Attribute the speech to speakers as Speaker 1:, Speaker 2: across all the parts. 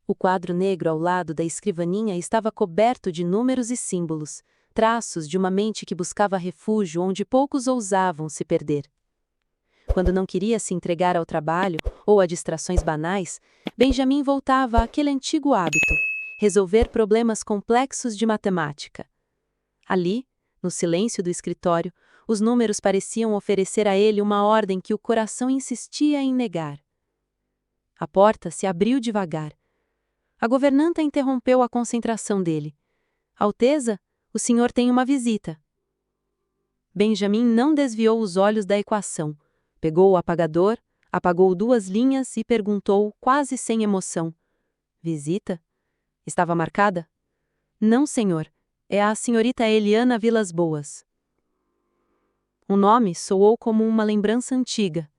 Speaker 1: O quadro negro ao lado da escrivaninha estava coberto de números e símbolos, traços de uma mente que buscava refúgio onde poucos ousavam se perder. Quando não queria se entregar ao trabalho ou a distrações banais, Benjamin voltava àquele antigo hábito: resolver problemas complexos de matemática. Ali, no silêncio do escritório, os números pareciam oferecer a ele uma ordem que o coração insistia em negar. A porta se abriu devagar. A governanta interrompeu a concentração dele. Alteza, o senhor tem uma visita. Benjamin não desviou os olhos da equação. Pegou o apagador, apagou 2 linhas e perguntou, quase sem emoção: Visita? Estava marcada? Não, senhor. É a senhorita Eliana Vilas Boas. O nome soou como uma lembrança antiga.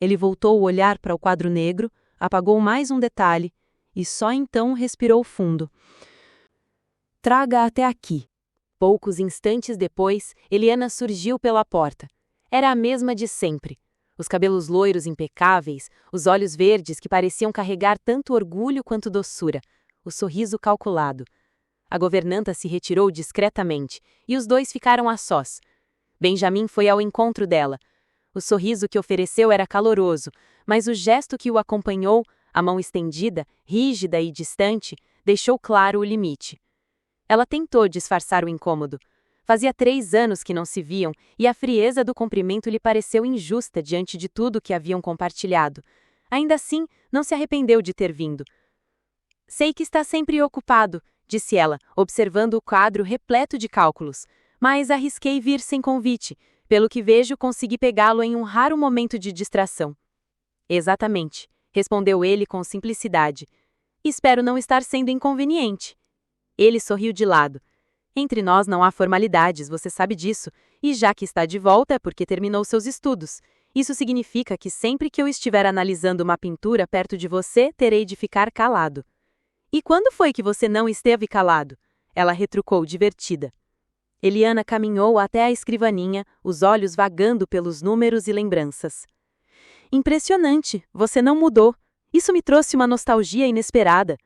Speaker 1: Ele voltou o olhar para o quadro negro, apagou mais um detalhe e só então respirou fundo. Traga até aqui. Poucos instantes depois, Eliana surgiu pela porta. Era a mesma de sempre. Os cabelos loiros impecáveis, os olhos verdes que pareciam carregar tanto orgulho quanto doçura, o sorriso calculado. A governanta se retirou discretamente e os dois ficaram a sós. Benjamin foi ao encontro dela. O sorriso que ofereceu era caloroso, mas o gesto que o acompanhou, a mão estendida, rígida e distante, deixou claro o limite. Ela tentou disfarçar o incômodo. Fazia 3 anos que não se viam e a frieza do cumprimento lhe pareceu injusta diante de tudo que haviam compartilhado. Ainda assim, não se arrependeu de ter vindo. Sei que está sempre ocupado, disse ela, observando o quadro repleto de cálculos. Mas arrisquei vir sem convite. Pelo que vejo, consegui pegá-lo em um raro momento de distração. Exatamente, respondeu ele com simplicidade. Espero não estar sendo inconveniente. Ele sorriu de lado. Entre nós não há formalidades, você sabe disso, e já que está de volta é porque terminou seus estudos. Isso significa que sempre que eu estiver analisando uma pintura perto de você, terei de ficar calado. E quando foi que você não esteve calado? Ela retrucou, divertida. Eliana caminhou até a escrivaninha, os olhos vagando pelos números e lembranças. Impressionante, você não mudou. Isso me trouxe uma nostalgia inesperada.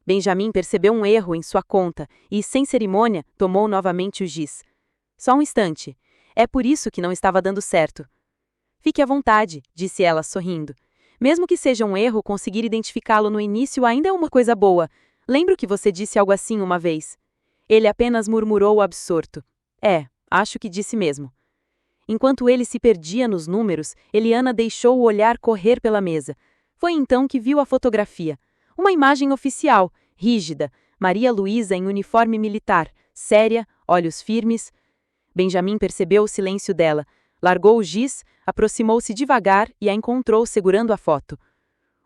Speaker 1: Benjamin percebeu um erro em sua conta e, sem cerimônia, tomou novamente o giz. Só um instante. É por isso que não estava dando certo. Fique à vontade, disse ela, sorrindo. Mesmo que seja um erro, conseguir identificá-lo no início ainda é uma coisa boa. Lembro que você disse algo assim uma vez. Ele apenas murmurou absorto. Acho que disse mesmo. Enquanto ele se perdia nos números, Eliana deixou o olhar correr pela mesa. Foi então que viu a fotografia. Uma imagem oficial, rígida, Maria Luísa em uniforme militar, séria, olhos firmes. Benjamin percebeu o silêncio dela, largou o giz, aproximou-se devagar e a encontrou segurando a foto.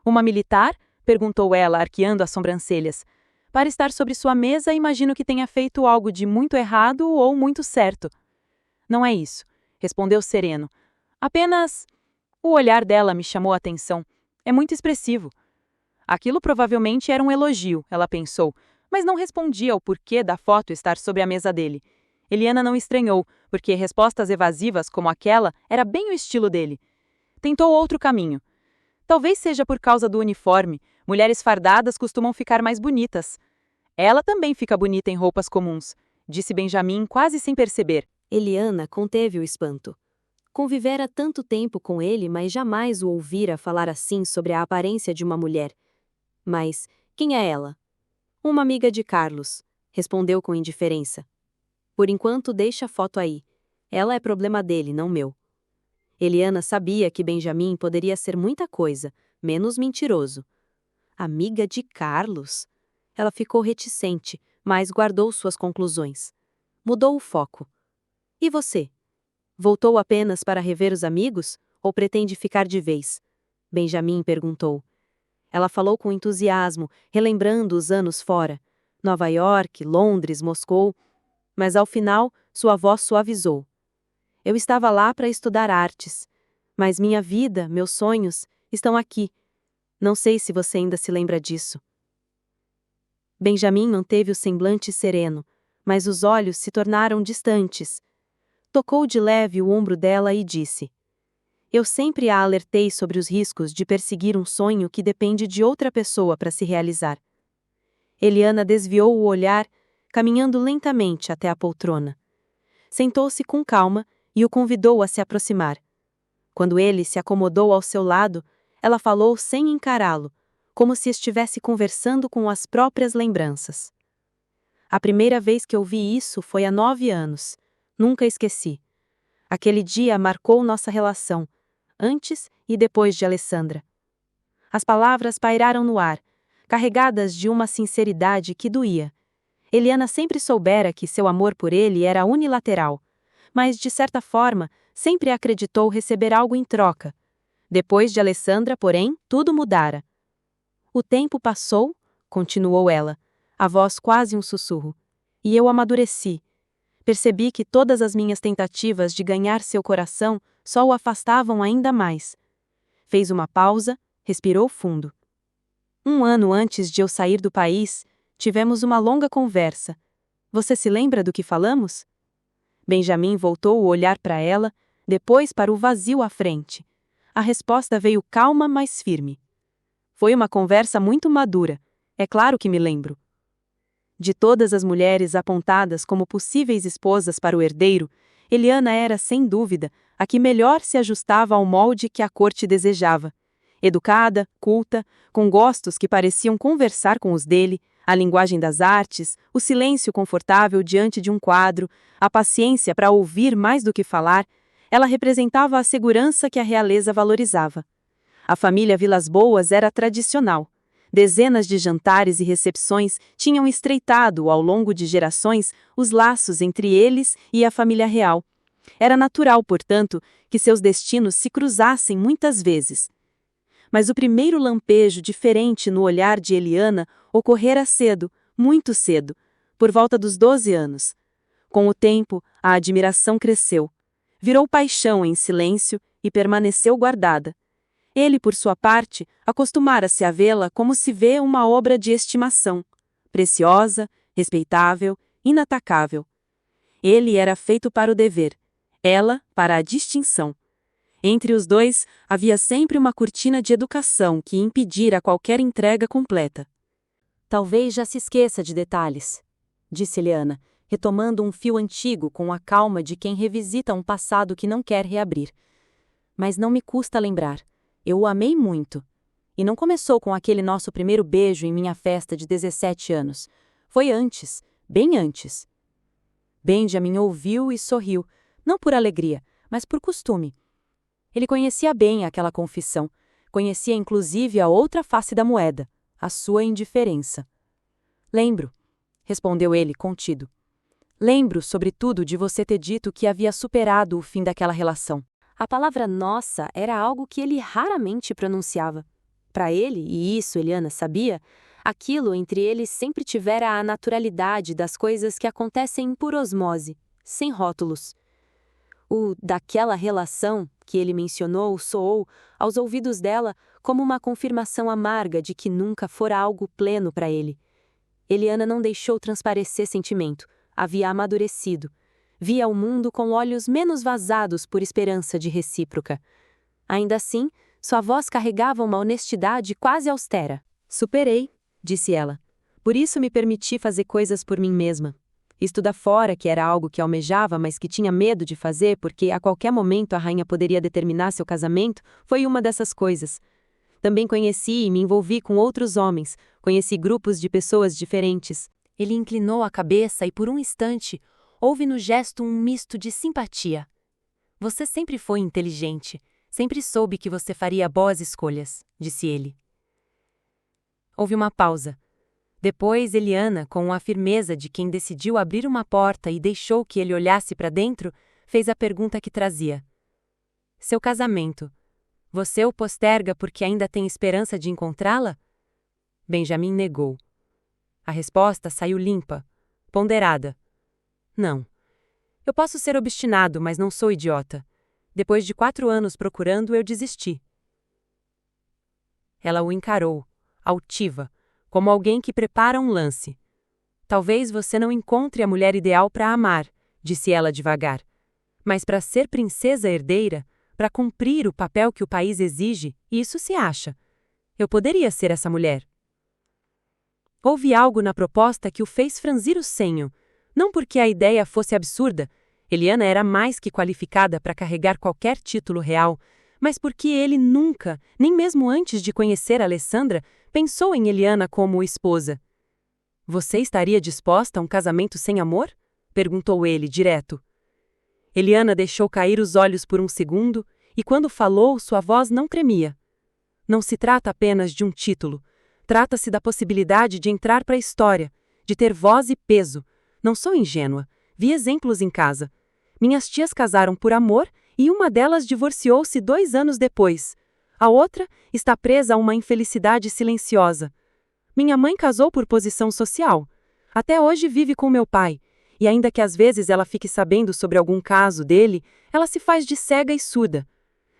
Speaker 1: Uma militar? Perguntou ela, arqueando as sobrancelhas. Para estar sobre sua mesa, imagino que tenha feito algo de muito errado ou muito certo. Não é isso, respondeu sereno. Apenas... O olhar dela me chamou a atenção. É muito expressivo. Aquilo provavelmente era um elogio, ela pensou, mas não respondia ao porquê da foto estar sobre a mesa dele. Eliana não estranhou, porque respostas evasivas como aquela era bem o estilo dele. Tentou outro caminho. Talvez seja por causa do uniforme. Mulheres fardadas costumam ficar mais bonitas. Ela também fica bonita em roupas comuns, disse Benjamin quase sem perceber.
Speaker 2: Eliana conteve o espanto. Convivera tanto tempo com ele, mas jamais o ouvira falar assim sobre a aparência de uma mulher. Mas quem é ela? Uma amiga de Carlos, respondeu com indiferença. Por enquanto deixa a foto aí. Ela é problema dele, não meu. Eliana sabia que Benjamin poderia ser muita coisa, menos mentiroso. Amiga de Carlos? Ela ficou reticente, mas guardou suas conclusões. Mudou o foco. E você? Voltou apenas para rever os amigos ou pretende ficar de vez? Benjamin perguntou. Ela falou com entusiasmo, relembrando os anos fora. Nova York, Londres, Moscou. Mas ao final, sua voz suavizou. Eu estava lá para estudar artes. Mas minha vida, meus sonhos, estão aqui. Não sei se você ainda se lembra disso. Benjamin manteve o semblante sereno, mas os olhos se tornaram distantes. Tocou de leve o ombro dela e disse: Eu sempre a alertei sobre os riscos de perseguir um sonho que depende de outra pessoa para se realizar. Eliana desviou o olhar, caminhando lentamente até a poltrona. Sentou-se com calma e o convidou a se aproximar. Quando ele se acomodou ao seu lado, ela falou sem encará-lo, como se estivesse conversando com as próprias lembranças. A primeira vez que ouvi isso foi há 9 anos. Nunca esqueci. Aquele dia marcou nossa relação, antes e depois de Alessandra. As palavras pairaram no ar, carregadas de uma sinceridade que doía. Eliana sempre soubera que seu amor por ele era unilateral, mas, de certa forma, sempre acreditou receber algo em troca. Depois de Alessandra, porém, tudo mudara. O tempo passou, continuou ela, a voz quase um sussurro, e eu amadureci. Percebi que todas as minhas tentativas de ganhar seu coração só o afastavam ainda mais. Fez uma pausa, respirou fundo. 1 ano antes de eu sair do país, tivemos uma longa conversa. Você se lembra do que falamos? Benjamin voltou o olhar para ela, depois para o vazio à frente. A resposta veio calma, mas firme. Foi uma conversa muito madura. É claro que me lembro. De todas as mulheres apontadas como possíveis esposas para o herdeiro, Eliana era, sem dúvida, a que melhor se ajustava ao molde que a corte desejava. Educada, culta, com gostos que pareciam conversar com os dele, a linguagem das artes, o silêncio confortável diante de um quadro, a paciência para ouvir mais do que falar, ela representava a segurança que a realeza valorizava. A família Vilas Boas era tradicional. Dezenas de jantares e recepções tinham estreitado, ao longo de gerações, os laços entre eles e a família real. Era natural, portanto, que seus destinos se cruzassem muitas vezes. Mas o primeiro lampejo diferente no olhar de Eliana ocorrera cedo, muito cedo, por volta dos 12 anos. Com o tempo, a admiração cresceu. Virou paixão em silêncio e permaneceu guardada. Ele, por sua parte, acostumara-se a vê-la como se vê uma obra de estimação, preciosa, respeitável, inatacável. Ele era feito para o dever, ela para a distinção. Entre os dois, havia sempre uma cortina de educação que impedira qualquer entrega completa.
Speaker 1: Talvez já se esqueça de detalhes, disse Eliana, retomando um fio antigo com a calma de quem revisita um passado que não quer reabrir. Mas não me custa lembrar. Eu o amei muito. E não começou com aquele nosso primeiro beijo em minha festa de 17 anos. Foi antes, bem antes. Benjamin ouviu e sorriu, não por alegria, mas por costume. Ele conhecia bem aquela confissão, conhecia inclusive a outra face da moeda, a sua indiferença. Lembro, respondeu ele contido. Lembro, sobretudo, de você ter dito que havia superado o fim daquela relação. A palavra nossa era algo que ele raramente pronunciava. Para ele, e isso Eliana sabia, aquilo entre eles sempre tivera a naturalidade das coisas que acontecem por osmose, sem rótulos. O daquela relação que ele mencionou soou, aos ouvidos dela, como uma confirmação amarga de que nunca fora algo pleno para ele. Eliana não deixou transparecer sentimento, havia amadurecido. Via o mundo com olhos menos vazados por esperança de recíproca. Ainda assim, sua voz carregava uma honestidade quase austera. Superei, disse ela. Por isso me permiti fazer coisas por mim mesma. Estudar fora, que era algo que almejava, mas que tinha medo de fazer porque a qualquer momento a rainha poderia determinar seu casamento, foi uma dessas coisas. Também conheci e me envolvi com outros homens, conheci grupos de pessoas diferentes. Ele inclinou a cabeça e por um instante houve no gesto um misto de simpatia. Você sempre foi inteligente, sempre soube que você faria boas escolhas, disse ele. Houve uma pausa. Depois, Eliana, com a firmeza de quem decidiu abrir uma porta e deixou que ele olhasse para dentro, fez a pergunta que trazia. Seu casamento. Você o posterga porque ainda tem esperança de encontrá-la? Benjamin negou. A resposta saiu limpa, ponderada. Não. Eu posso ser obstinado, mas não sou idiota. Depois de 4 anos procurando, eu desisti. Ela o encarou, altiva, como alguém que prepara um lance. Talvez você não encontre a mulher ideal para amar, disse ela devagar. Mas para ser princesa herdeira, para cumprir o papel que o país exige, isso se acha. Eu poderia ser essa mulher. Houve algo na proposta que o fez franzir o senho. Não porque a ideia fosse absurda, Eliana era mais que qualificada para carregar qualquer título real, mas porque ele nunca, nem mesmo antes de conhecer Alessandra, pensou em Eliana como esposa. Você estaria disposta a um casamento sem amor? Perguntou ele, direto. Eliana deixou cair os olhos por um segundo, e quando falou, sua voz não tremia. Não se trata apenas de um título. Trata-se da possibilidade de entrar para a história, de ter voz e peso. Não sou ingênua. Vi exemplos em casa. Minhas tias casaram por amor e uma delas divorciou-se 2 anos depois. A outra está presa a uma infelicidade silenciosa. Minha mãe casou por posição social. Até hoje vive com meu pai, e ainda que às vezes ela fique sabendo sobre algum caso dele, ela se faz de cega e surda.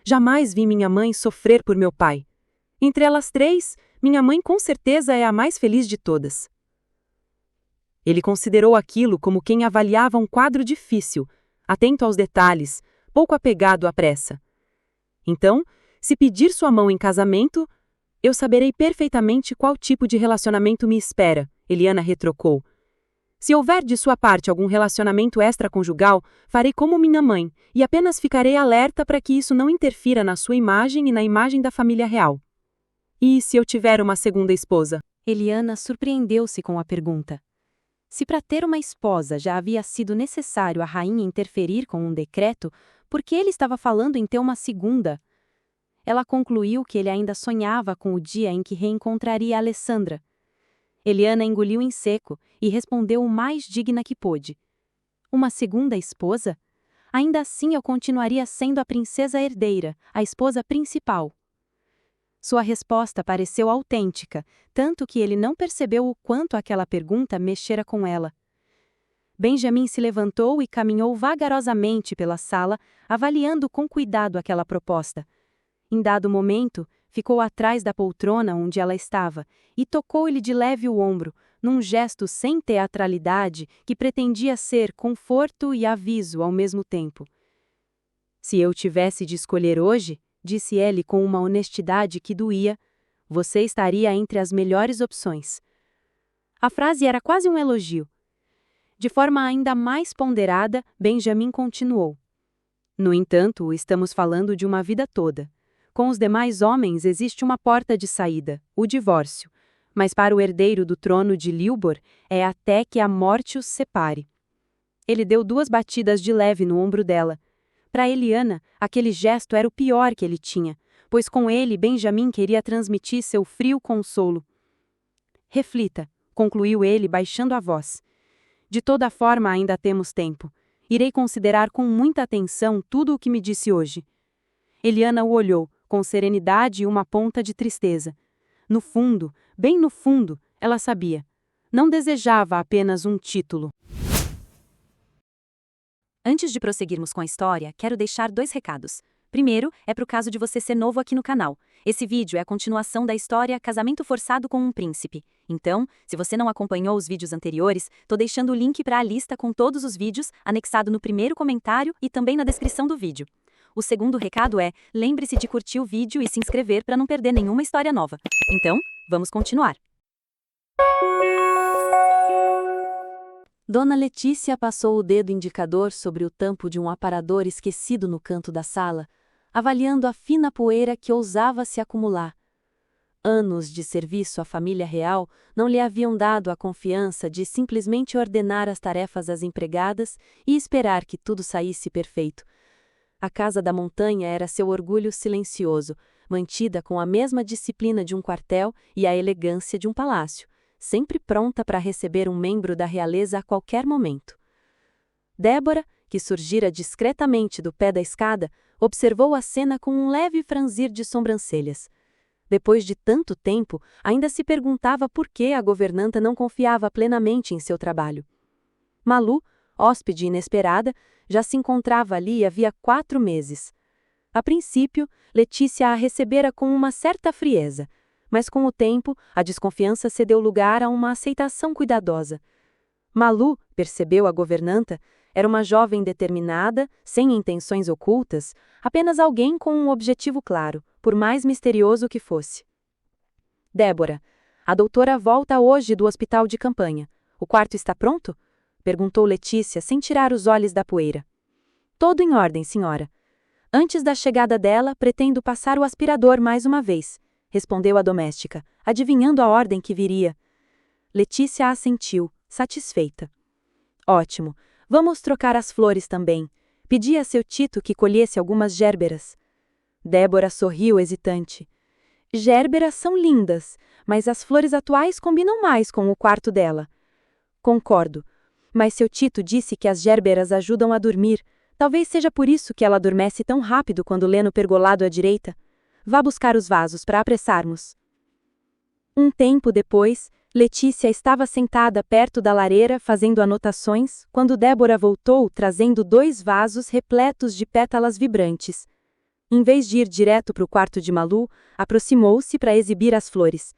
Speaker 1: Jamais vi minha mãe sofrer por meu pai. Entre elas 3, minha mãe com certeza é a mais feliz de todas. Ele considerou aquilo como quem avaliava um quadro difícil, atento aos detalhes, pouco apegado à pressa. Então, se pedir sua mão em casamento, eu saberei perfeitamente qual tipo de relacionamento me espera, Eliana retrocou. Se houver de sua parte algum relacionamento extraconjugal, farei como minha mãe, e apenas ficarei alerta para que isso não interfira na sua imagem e na imagem da família real. E se eu tiver uma segunda esposa?
Speaker 2: Eliana surpreendeu-se com a pergunta. Se para ter uma esposa já havia sido necessário a rainha interferir com um decreto, por que ele estava falando em ter uma segunda? Ela concluiu que ele ainda sonhava com o dia em que reencontraria Alessandra. Eliana engoliu em seco e respondeu o mais digna que pôde. Uma segunda esposa? Ainda assim eu continuaria sendo a princesa herdeira, a esposa principal. Sua resposta pareceu autêntica, tanto que ele não percebeu o quanto aquela pergunta mexera com ela. Benjamin se levantou e caminhou vagarosamente pela sala, avaliando com cuidado aquela proposta. Em dado momento, ficou atrás da poltrona onde ela estava e tocou-lhe de leve o ombro, num gesto sem teatralidade que pretendia ser conforto e aviso ao mesmo tempo. Se eu tivesse de escolher hoje, disse ele com uma honestidade que doía, você estaria entre as melhores opções. A frase era quase um elogio. De forma ainda mais ponderada, Benjamin continuou. No entanto, estamos falando de uma vida toda. Com os demais homens existe uma porta de saída, o divórcio. Mas para o herdeiro do trono de Lilbor, é até que a morte os separe. Ele deu 2 batidas de leve no ombro dela. Para Eliana, aquele gesto era o pior que ele tinha, pois com ele Benjamin queria transmitir seu frio consolo. Reflita, concluiu ele baixando a voz. De toda forma ainda temos tempo. Irei considerar com muita atenção tudo o que me disse hoje. Eliana o olhou, com serenidade e uma ponta de tristeza. No fundo, bem no fundo, ela sabia. Não desejava apenas um título. Antes de prosseguirmos com a história, quero deixar 2 recados. Primeiro, é para o caso de você ser novo aqui no canal. Esse vídeo é a continuação da história Casamento Forçado com um Príncipe. Então, se você não acompanhou os vídeos anteriores, tô deixando o link para a lista com todos os vídeos, anexado no primeiro comentário e também na descrição do vídeo. O segundo recado é, lembre-se de curtir o vídeo e se inscrever para não perder nenhuma história nova. Então, vamos continuar. Dona Letícia passou o dedo indicador sobre o tampo de um aparador esquecido no canto da sala, avaliando a fina poeira que ousava se acumular. Anos de serviço à família real não lhe haviam dado a confiança de simplesmente ordenar as tarefas às empregadas e esperar que tudo saísse perfeito. A casa da montanha era seu orgulho silencioso, mantida com a mesma disciplina de um quartel e a elegância de um palácio, sempre pronta para receber um membro da realeza a qualquer momento. Débora, que surgira discretamente do pé da escada, observou a cena com um leve franzir de sobrancelhas. Depois de tanto tempo, ainda se perguntava por que a governanta não confiava plenamente em seu trabalho. Malu, hóspede inesperada, já se encontrava ali havia 4 meses. A princípio, Letícia a recebera com uma certa frieza, mas com o tempo, a desconfiança cedeu lugar a uma aceitação cuidadosa. Malu, percebeu a governanta, era uma jovem determinada, sem intenções ocultas, apenas alguém com um objetivo claro, por mais misterioso que fosse. Débora,
Speaker 1: A doutora volta hoje do hospital de campanha. O quarto está pronto? Perguntou Letícia, sem tirar os olhos da poeira. Todo em ordem, senhora. Antes da chegada dela, pretendo passar o aspirador mais uma vez, respondeu a doméstica, adivinhando a ordem que viria. Letícia assentiu, satisfeita. Ótimo. Vamos trocar as flores também. Pedi a seu Tito que colhesse algumas gérberas. Débora sorriu hesitante. Gérberas são lindas, mas as flores atuais combinam mais com o quarto dela. Concordo. Mas seu Tito disse que as gérberas ajudam a dormir. Talvez seja por isso que ela adormece tão rápido quando lê no pergolado à direita. Vá buscar os vasos para apressarmos. Um tempo depois, Letícia estava sentada perto da lareira fazendo anotações, quando Débora voltou trazendo 2 vasos repletos de pétalas vibrantes. Em vez de ir direto para o quarto de Malu, aproximou-se para exibir as flores.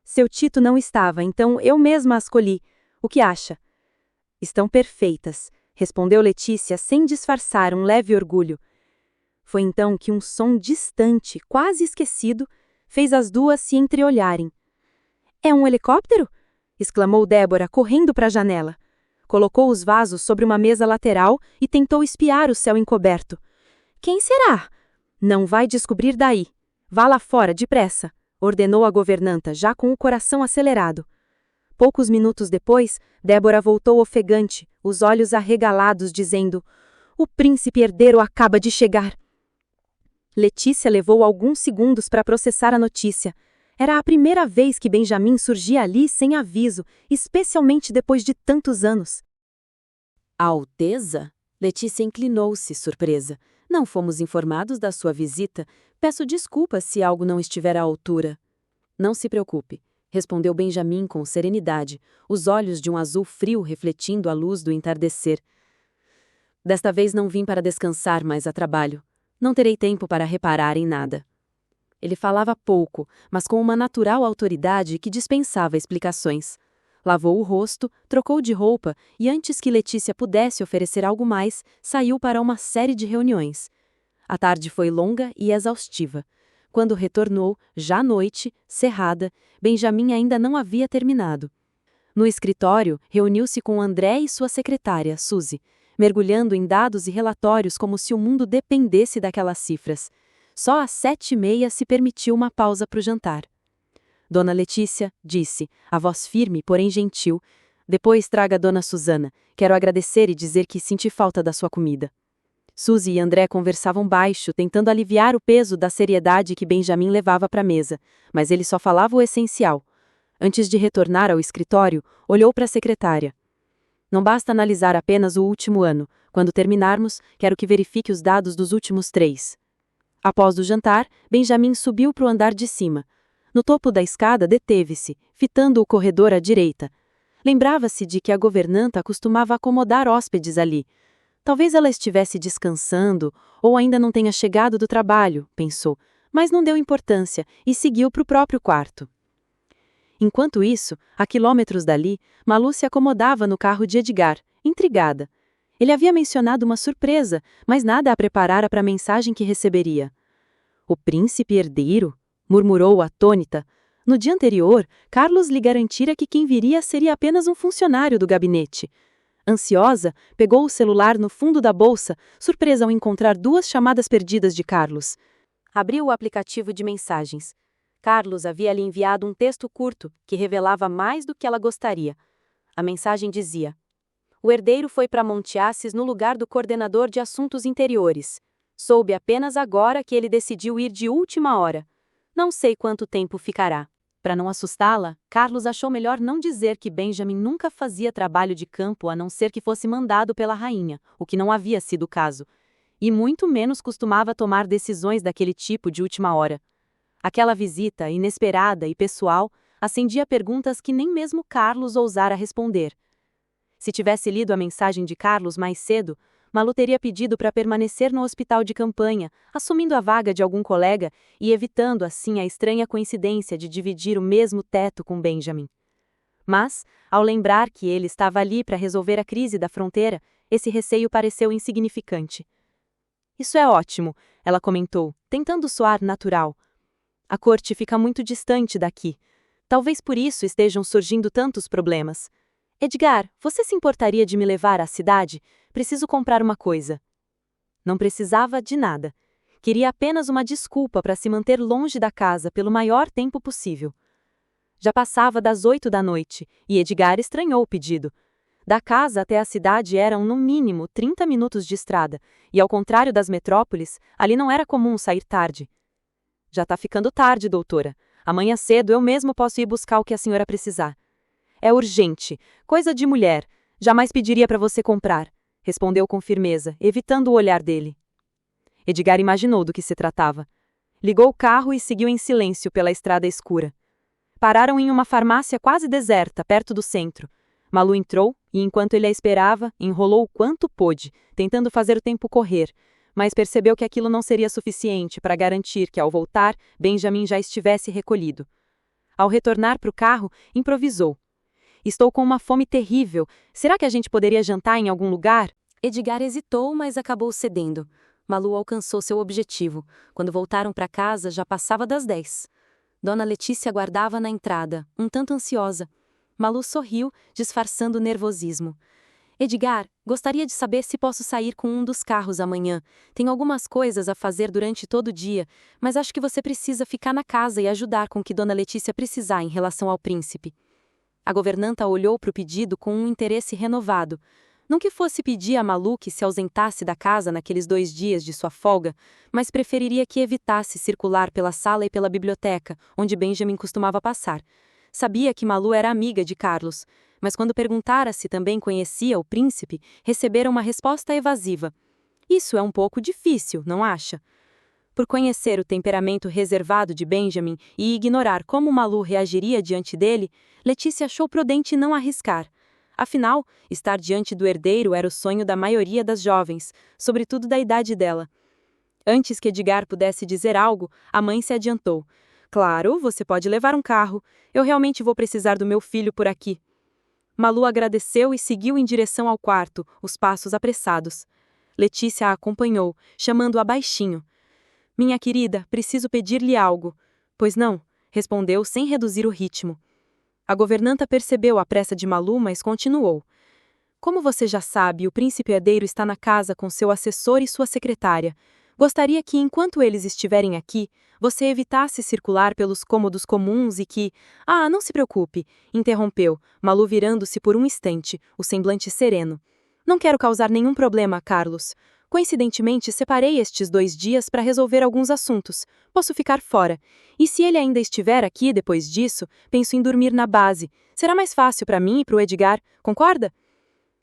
Speaker 1: Seu Tito não estava, então eu mesma as colhi. O que acha? Estão perfeitas, respondeu Letícia sem disfarçar um leve orgulho. Foi então que um som distante, quase esquecido, fez as duas se entreolharem. É um helicóptero? Exclamou Débora, correndo para a janela. Colocou os vasos sobre uma mesa lateral e tentou espiar o céu encoberto. Quem será? Não vai descobrir daí. Vá lá fora, depressa, ordenou a governanta, já com o coração acelerado. Poucos minutos depois, Débora voltou ofegante, os olhos arregalados, dizendo: O príncipe herdeiro acaba de chegar. Letícia levou alguns segundos para processar a notícia. Era a primeira vez que Benjamin surgia ali sem aviso, especialmente depois de tantos anos.
Speaker 2: A Alteza? Letícia inclinou-se, surpresa. Não fomos informados da sua visita. Peço desculpas se algo não estiver à altura. Não se preocupe, respondeu Benjamin com serenidade, os olhos de um azul frio refletindo a luz do entardecer. Desta vez não vim para descansar, mas a trabalho. Não terei tempo para reparar em nada. Ele falava pouco, mas com uma natural autoridade que dispensava explicações. Lavou o rosto, trocou de roupa e, antes que Letícia pudesse oferecer algo mais, saiu para uma série de reuniões. A tarde foi longa e exaustiva. Quando retornou, já à noite, cerrada, Benjamin ainda não havia terminado. No escritório, reuniu-se com André e sua secretária, Suzy, mergulhando em dados e relatórios como se o mundo dependesse daquelas cifras. Só às 7h30 se permitiu uma pausa para o jantar. Dona Letícia, disse, a voz firme, porém gentil, depois traga Dona Susana, quero agradecer e dizer que senti falta da sua comida. Suzy e André conversavam baixo, tentando aliviar o peso da seriedade que Benjamin levava para a mesa, mas ele só falava o essencial. Antes de retornar ao escritório, olhou para a secretária. Não basta analisar apenas o último ano. Quando terminarmos, quero que verifique os dados dos últimos 3. Após o jantar, Benjamin subiu para o andar de cima. No topo da escada deteve-se, fitando o corredor à direita. Lembrava-se de que a governanta costumava acomodar hóspedes ali. Talvez ela estivesse descansando, ou ainda não tenha chegado do trabalho, pensou, mas não deu importância e seguiu para o próprio quarto. Enquanto isso, a quilômetros dali, Malu se acomodava no carro de Edgar, intrigada. Ele havia mencionado uma surpresa, mas nada a preparara para a mensagem que receberia. O príncipe herdeiro? Murmurou atônita. No dia anterior, Carlos lhe garantira que quem viria seria apenas um funcionário do gabinete. Ansiosa, pegou o celular no fundo da bolsa, surpresa ao encontrar 2 chamadas perdidas de Carlos. Abriu o aplicativo de mensagens. Carlos havia lhe enviado um texto curto, que revelava mais do que ela gostaria. A mensagem dizia: O herdeiro foi para Montiaces no lugar do coordenador de assuntos interiores. Soube apenas agora que ele decidiu ir de última hora. Não sei quanto tempo ficará. Para não assustá-la, Carlos achou melhor não dizer que Benjamin nunca fazia trabalho de campo a não ser que fosse mandado pela rainha, o que não havia sido o caso. E muito menos costumava tomar decisões daquele tipo de última hora. Aquela visita, inesperada e pessoal, acendia perguntas que nem mesmo Carlos ousara responder. Se tivesse lido a mensagem de Carlos mais cedo, Malu teria pedido para permanecer no hospital de campanha, assumindo a vaga de algum colega e evitando assim a estranha coincidência de dividir o mesmo teto com Benjamin. Mas, ao lembrar que ele estava ali para resolver a crise da fronteira, esse receio pareceu insignificante. Isso é ótimo, ela comentou, tentando soar natural. A corte fica muito distante daqui.
Speaker 1: Talvez por isso estejam surgindo tantos problemas. Edgar, você se importaria de me levar à cidade? Preciso comprar uma coisa. Não precisava de nada. Queria apenas uma desculpa para se manter longe da casa pelo maior tempo possível. Já passava das 8 da noite, e Edgar estranhou o pedido. Da casa até a cidade eram, no mínimo, 30 minutos de estrada, e ao contrário das metrópoles, ali não era comum sair tarde. Já tá ficando tarde, doutora. Amanhã cedo eu mesmo posso ir buscar o que a senhora precisar. É urgente, coisa de mulher. Jamais pediria para você comprar, respondeu com firmeza, evitando o olhar dele. Edgar imaginou do que se tratava. Ligou o carro e seguiu em silêncio pela estrada escura. Pararam em uma farmácia quase deserta, perto do centro. Malu entrou e, enquanto ele a esperava, enrolou o quanto pôde, tentando fazer o tempo correr, mas percebeu que aquilo não seria suficiente para garantir que, ao voltar, Benjamin já estivesse recolhido. Ao retornar para o carro, improvisou. Estou com uma fome terrível. Será que a gente poderia jantar em algum lugar? Edgar hesitou, mas acabou cedendo. Malu alcançou seu objetivo. Quando voltaram para casa, já passava das 10. Dona Letícia aguardava na entrada, um tanto ansiosa. Malu sorriu, disfarçando o nervosismo. Edgar, gostaria de saber se posso sair com um dos carros amanhã. Tenho algumas coisas a fazer durante todo o dia, mas acho que você precisa ficar na casa e ajudar com o que Dona Letícia precisar em relação ao príncipe. A governanta olhou para o pedido com um interesse renovado. Não que fosse pedir a Malu que se ausentasse da casa naqueles 2 dias de sua folga, mas preferiria que evitasse circular pela sala e pela biblioteca, onde Benjamin costumava passar. Sabia que Malu era amiga de Carlos, mas quando perguntara se também conhecia o príncipe, recebera uma resposta evasiva. Isso é um pouco difícil, não acha? Por conhecer o temperamento reservado de Benjamin e ignorar como Malu reagiria diante dele, Letícia achou prudente não arriscar. Afinal, estar diante do herdeiro era o sonho da maioria das jovens, sobretudo da idade dela. Antes que Edgar pudesse dizer algo, a mãe se adiantou. Claro, você pode levar um carro. Eu realmente vou precisar do meu filho por aqui. Malu agradeceu e seguiu em direção ao quarto, os passos apressados. Letícia a acompanhou, chamando-a baixinho. Minha querida, preciso pedir-lhe algo. Pois não, respondeu sem reduzir o ritmo. A governanta percebeu a pressa de Malu, mas continuou. Como você já sabe, o príncipe herdeiro está na casa com seu assessor e sua secretária. Gostaria que, enquanto eles estiverem aqui, você evitasse circular pelos cômodos comuns e que... Ah, não se preocupe, interrompeu, Malu virando-se por um instante, o semblante sereno. Não quero causar nenhum problema, Carlos. Coincidentemente, separei estes 2 dias para resolver alguns assuntos. Posso ficar fora. E se ele ainda estiver aqui depois disso, penso em dormir na base. Será mais fácil para mim e para o Edgar, concorda?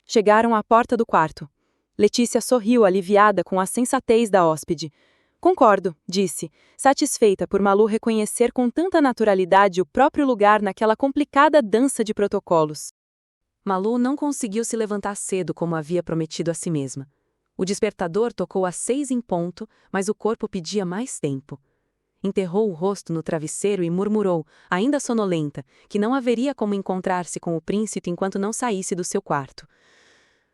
Speaker 1: Chegaram à porta do quarto. Letícia sorriu aliviada com a sensatez da hóspede. Concordo, disse, satisfeita por Malu reconhecer com tanta naturalidade o próprio lugar naquela complicada dança de protocolos. Malu não conseguiu se levantar cedo como havia prometido a si mesma. O despertador tocou às 6 em ponto, mas o corpo pedia mais tempo. Enterrou o rosto no travesseiro e murmurou, ainda sonolenta, que não haveria como encontrar-se com o príncipe enquanto não saísse do seu quarto.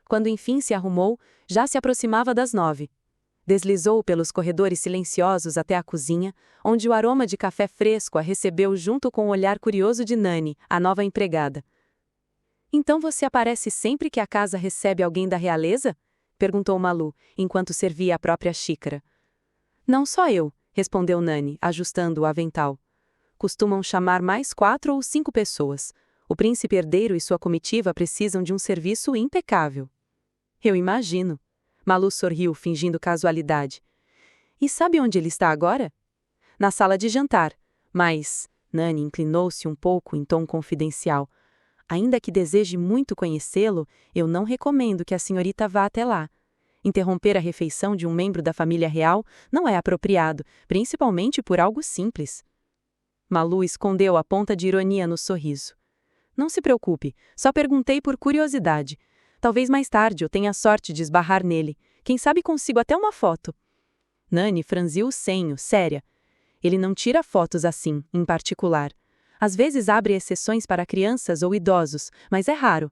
Speaker 1: Quando enfim se arrumou, já se aproximava das 9. Deslizou pelos corredores silenciosos até a cozinha, onde o aroma de café fresco a recebeu junto com o olhar curioso de Nani, a nova empregada. Então você aparece sempre que a casa recebe alguém da realeza? Perguntou Malu, enquanto servia a própria xícara. Não só eu, respondeu Nani, ajustando o avental. Costumam chamar mais 4 ou 5 pessoas. O príncipe herdeiro e sua comitiva precisam de um serviço impecável. Eu imagino. Malu sorriu, fingindo casualidade. E sabe onde ele está agora? Na sala de jantar. Mas, Nani inclinou-se um pouco em tom confidencial. Ainda que deseje muito conhecê-lo, eu não recomendo que a senhorita vá até lá. Interromper a refeição de um membro da família real não é apropriado, principalmente por algo simples. Malu escondeu a ponta de ironia no sorriso. Não se preocupe, só perguntei por curiosidade. Talvez mais tarde eu tenha a sorte de esbarrar nele. Quem sabe consigo até uma foto. Nani franziu o senho, séria. Ele não tira fotos assim, em particular. Às vezes abre exceções para crianças ou idosos, mas é raro.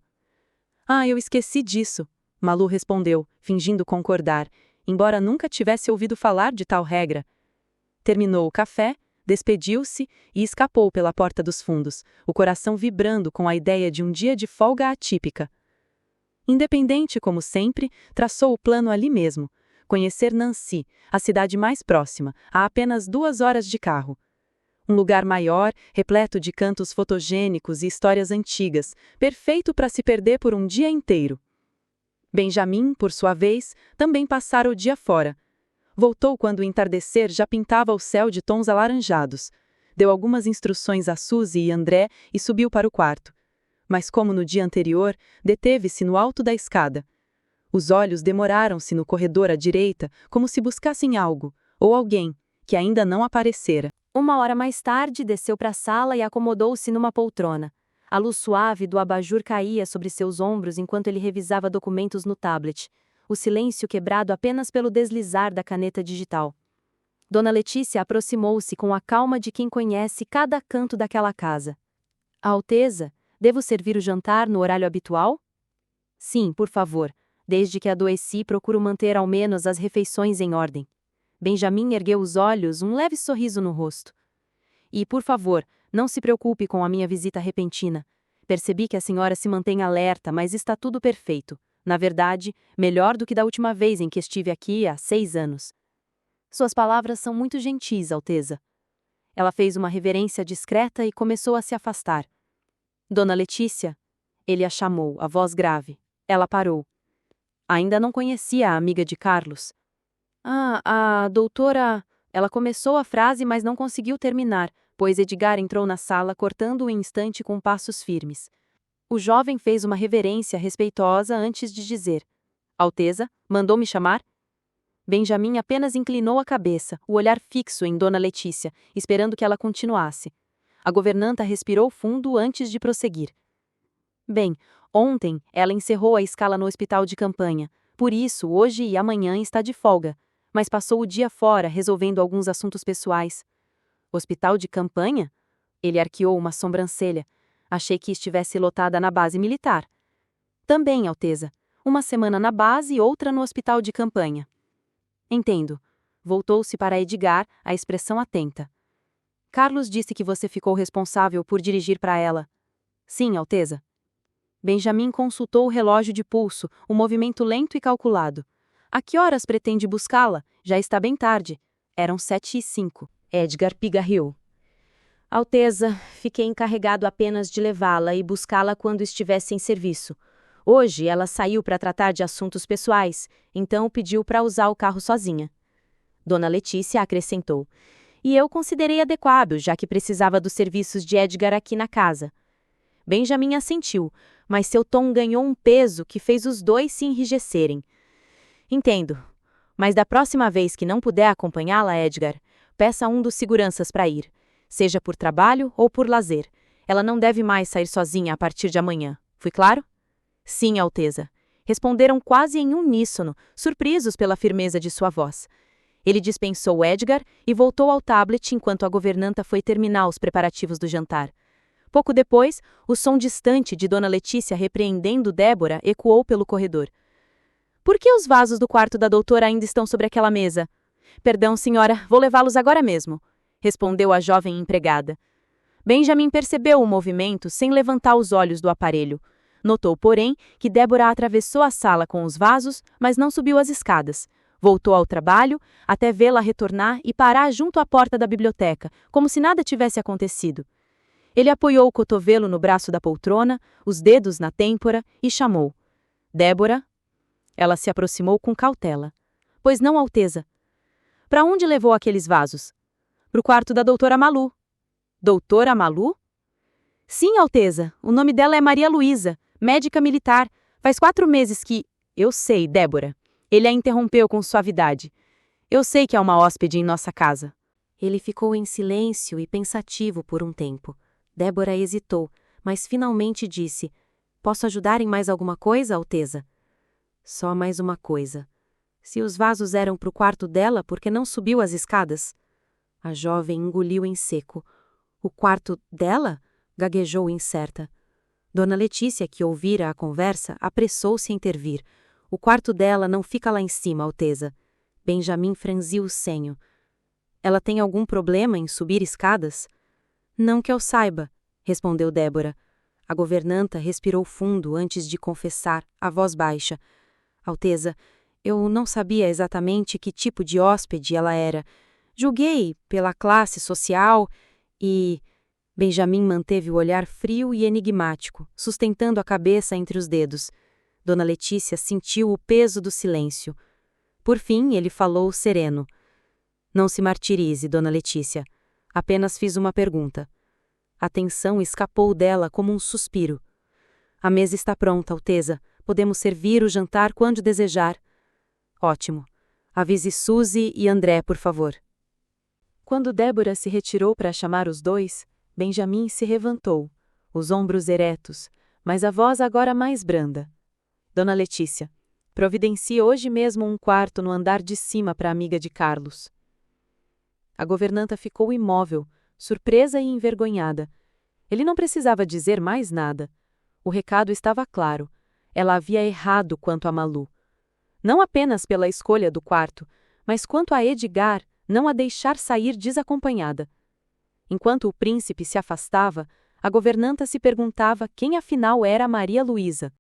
Speaker 1: Ah, eu esqueci disso, Malu respondeu, fingindo concordar, embora nunca tivesse ouvido falar de tal regra. Terminou o café, Despediu-se e escapou pela porta dos fundos, o coração vibrando com a ideia de um dia de folga atípica. Independente como sempre, traçou o plano ali mesmo: conhecer Nancy, a cidade mais próxima, a apenas 2 horas de carro. Um lugar maior, repleto de cantos fotogênicos e histórias antigas, perfeito para se perder por um dia inteiro. Benjamin, por sua vez, também passara o dia fora. Voltou quando o entardecer já pintava o céu de tons alaranjados. Deu algumas instruções a Suzy e André e subiu para o quarto. Mas como no dia anterior, deteve-se no alto da escada. Os olhos demoraram-se no corredor à direita, como se buscassem algo, ou alguém, que ainda não aparecera.
Speaker 2: 1 hora mais tarde, desceu para a sala e acomodou-se numa poltrona. A luz suave do abajur caía sobre seus ombros enquanto ele revisava documentos no tablet. O silêncio quebrado apenas pelo deslizar da caneta digital. Dona Letícia aproximou-se com a calma de quem conhece cada canto daquela casa. Alteza, devo servir o jantar no horário habitual? Sim, por favor. Desde que adoeci, procuro manter ao menos as refeições em ordem. Benjamin ergueu os olhos, um leve sorriso no rosto. E, por favor, não se preocupe com a minha visita repentina. Percebi que a senhora se mantém alerta, mas está tudo perfeito. Na verdade, melhor do que da última vez em que estive aqui há 6 anos. Suas palavras são muito gentis, Alteza. Ela fez uma reverência discreta e começou a se afastar. Dona Letícia? Ele a chamou, a voz grave. Ela parou. Ainda não conhecia a amiga de Carlos. A doutora... Ela começou a frase, mas não conseguiu terminar, pois Edgar entrou na sala, cortando o instante com passos firmes. O jovem fez uma reverência respeitosa antes de dizer: Alteza, mandou me chamar? Benjamin apenas inclinou a cabeça, o olhar fixo em Dona Letícia, esperando que ela continuasse. A governanta respirou fundo antes de prosseguir. Bem, ontem ela encerrou a escala no hospital de campanha, por isso hoje e amanhã está de folga, mas passou o dia fora resolvendo alguns assuntos pessoais. Hospital de campanha? Ele arqueou uma sobrancelha. Achei que estivesse lotada na base militar. Também, Alteza. Uma semana na base e outra no hospital de campanha. Entendo. Voltou-se para Edgar, a expressão atenta. Carlos disse que você ficou responsável por dirigir para ela. Sim, Alteza. Benjamin consultou o relógio de pulso, um movimento lento e calculado. A que horas pretende buscá-la? Já está bem tarde. Eram 7h05. Edgar pigarreou. Alteza, fiquei encarregado apenas de levá-la e buscá-la quando estivesse em serviço. Hoje ela saiu para tratar de assuntos pessoais, então pediu para usar o carro sozinha. Dona Letícia acrescentou. E eu considerei adequado, já que precisava dos serviços de Edgar aqui na casa. Benjamin assentiu, mas seu tom ganhou um peso que fez os dois se enrijecerem. Entendo. Mas da próxima vez que não puder acompanhá-la, Edgar, peça a um dos seguranças para ir. Seja por trabalho ou por lazer. Ela não deve mais sair sozinha a partir de amanhã. Fui claro? Sim, Alteza. Responderam quase em uníssono, surpresos pela firmeza de sua voz. Ele dispensou Edgar e voltou ao tablet enquanto a governanta foi terminar os preparativos do jantar. Pouco depois, o som distante de Dona Letícia repreendendo Débora ecoou pelo corredor. Por que os vasos do quarto da doutora ainda estão sobre aquela mesa? Perdão, senhora, vou levá-los agora mesmo, respondeu a jovem empregada. Benjamin percebeu o movimento sem levantar os olhos do aparelho. Notou, porém, que Débora atravessou a sala com os vasos, mas não subiu as escadas. Voltou ao trabalho, até vê-la retornar e parar junto à porta da biblioteca, como se nada tivesse acontecido. Ele apoiou o cotovelo no braço da poltrona, os dedos na têmpora, e chamou. Débora? Ela se aproximou com cautela. Pois não, Alteza. Para onde levou aqueles vasos? Para o quarto da doutora Malu. Doutora Malu? Sim, Alteza. O nome dela é Maria Luísa, médica militar. Faz 4 meses que... Eu sei, Débora. Ele a interrompeu com suavidade. Eu sei que há uma hóspede em nossa casa. Ele ficou em silêncio e pensativo por um tempo. Débora hesitou, mas finalmente disse: Posso ajudar em mais alguma coisa, Alteza? Só mais uma coisa. Se os vasos eram para o quarto dela, por que não subiu as escadas? A jovem engoliu em seco. O quarto dela? Gaguejou incerta. Dona Letícia, que ouvira a conversa, apressou-se a intervir. O quarto dela não fica lá em cima, Alteza. Benjamin franziu o senho. Ela tem algum problema em subir escadas? Não que eu saiba, respondeu Débora. A governanta respirou fundo antes de confessar, a voz baixa. Alteza, eu não sabia exatamente que tipo de hóspede ela era. Julguei pela classe social e... Benjamin manteve o olhar frio e enigmático, sustentando a cabeça entre os dedos. Dona Letícia sentiu o peso do silêncio. Por fim, ele falou sereno. Não se martirize, Dona Letícia. Apenas fiz uma pergunta. A tensão escapou dela como um suspiro. A mesa está pronta, Alteza. Podemos servir o jantar quando desejar. Ótimo. Avise Suzy e André, por favor.
Speaker 1: Quando Débora se retirou para chamar os dois, Benjamin se levantou, os ombros eretos, mas a voz agora mais branda. Dona Letícia, providencie hoje mesmo um quarto no andar de cima para a amiga de Carlos. A governanta ficou imóvel, surpresa e envergonhada. Ele não precisava dizer mais nada. O recado estava claro. Ela havia errado quanto a Malu. Não apenas pela escolha do quarto, mas quanto a Edgar não a deixar sair desacompanhada. Enquanto o príncipe se afastava, a governanta se perguntava quem afinal era a Maria Luísa.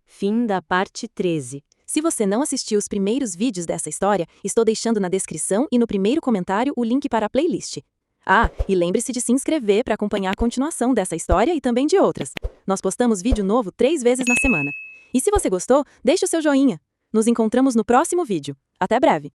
Speaker 2: Fim da parte 13.
Speaker 1: Se você não assistiu os primeiros vídeos dessa história, estou deixando na descrição e no primeiro comentário o link para a playlist. Ah, e lembre-se de se inscrever para acompanhar a continuação dessa história e também de outras. Nós postamos vídeo novo 3 vezes na semana. E se você gostou, deixe o seu joinha. Nos encontramos no próximo vídeo. Até breve!